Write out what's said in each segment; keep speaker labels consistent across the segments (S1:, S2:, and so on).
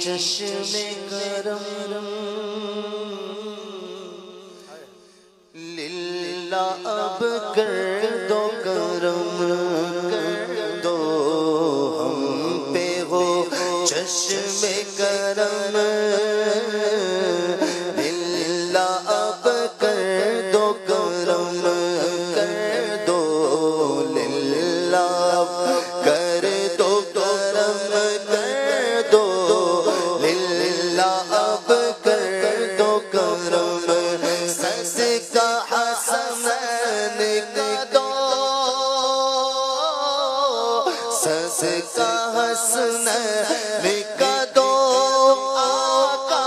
S1: چشم کرم للہ اب کر دو کرم کر دو ہم پہ ہو چشم کرم للہ اب کر دو کرم کر دو للہ اب کر دو کرم کر دو للہ اب کر دو کرم سس کا حسنین کا دو سس کا حسنین کا دو آقا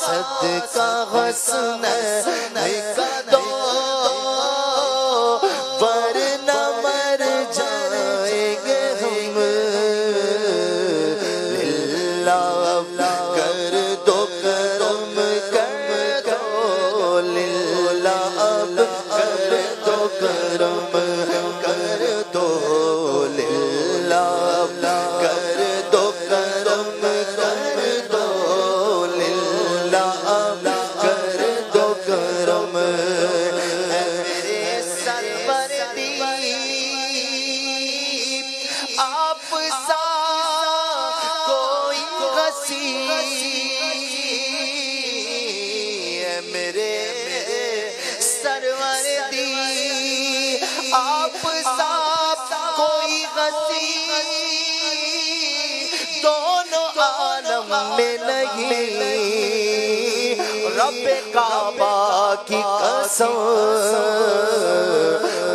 S1: صدقہ حسنین کا دو ورنہ مر جائیں گے ہم للہ کر دو کرم کر دو للہ اب کر دو کرم کر دو للہ کر دو کرم کر دو للہ کر دو کرم میرے سرور دی آپ سا کوئی غسی میرے سرور دی آپ سا کوئی غسی دونوں عالم میں نہیں رب کعبہ کی قسم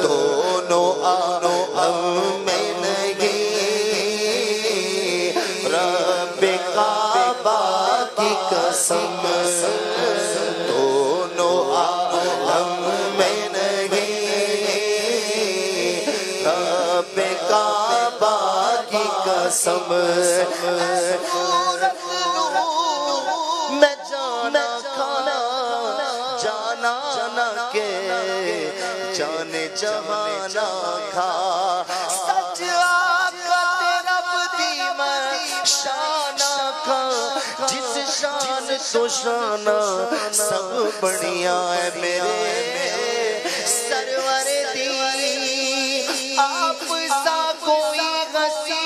S1: دونوں عالم میں نہیں رب کعبہ کی قسم دونوں عالم میں نہیں رب کعبہ کی قسم میں جانا کھانا جانا کہ جانے جہانا کھا سچ آقا تیرا بدی میں شانہ کھا جس شان تو شانہ سب بڑھیا ہے میرے سرور دی آپ سا کوئی غسی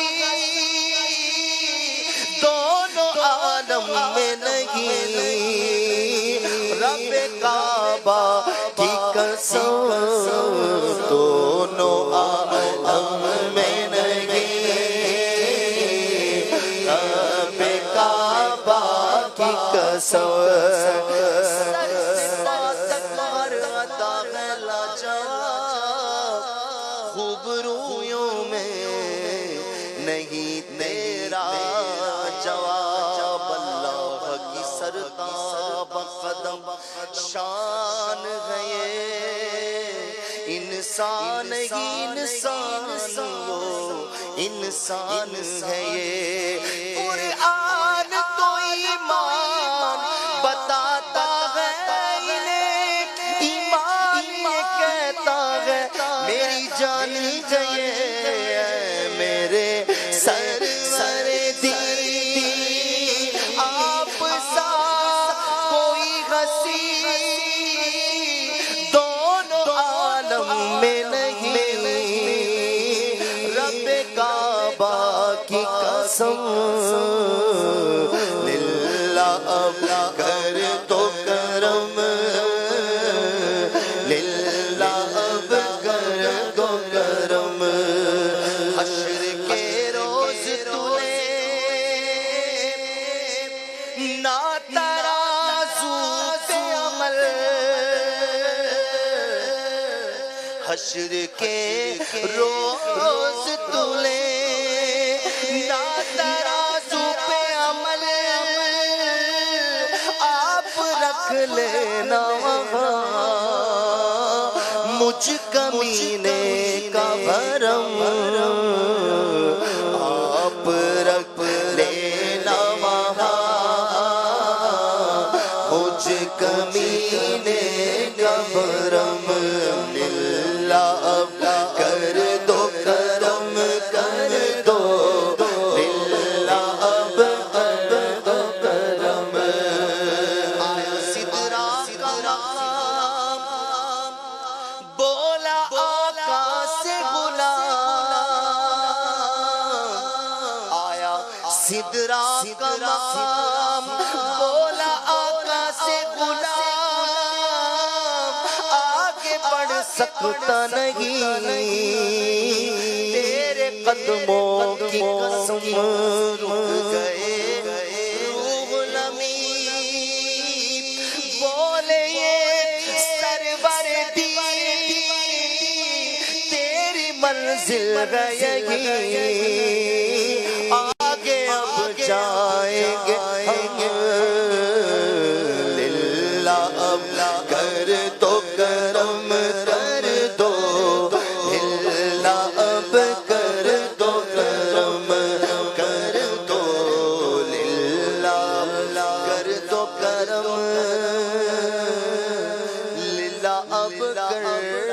S1: دونوں عالم میں نہیں رب کعبہ کی قسم دونوں عالم میں نہیں رب کعبہ کی قسم خوب رویوں میں نہیں تیرا جواب اللہ کی سرتاب قدم شان ہے یہ انسان ہی انسان وہ انسان ہے یہ قرآن تو ایمان بتاتا ہے انہیں ایمان یہ کہتا ہے میری جان جائے میرے سر دی آپ سا کوئی غسی دونوں عالم میں نہیں رب کعبہ کی قسم للہ اب کر دو کرم للہ اب کر دو کرم حشر کے روز تُونے نہ ترازو پہ عمل حشر کے روز تُونے نہ ترازو پہ عمل آپ رکھ لینا وہاں مجھ کمینے کا بھرم آپ رکھ لینا وہاں مجھ کمینے کا بھرم للہ اب کر دو کرم کر دو للہ اب کر دو سدرا کا مقام بولا آقا سے غلام آگے بڑھ سکتا نہیں تیرے قدموں کی قسم رک گئے روح الامین بولے یہ سرور دی تیری منزل رہے آگے اب جائیں گے للہ اب کر دو کرم کر دو للہ اب کر دو کرم کر دو للہ کر دو کرم للہ اب کر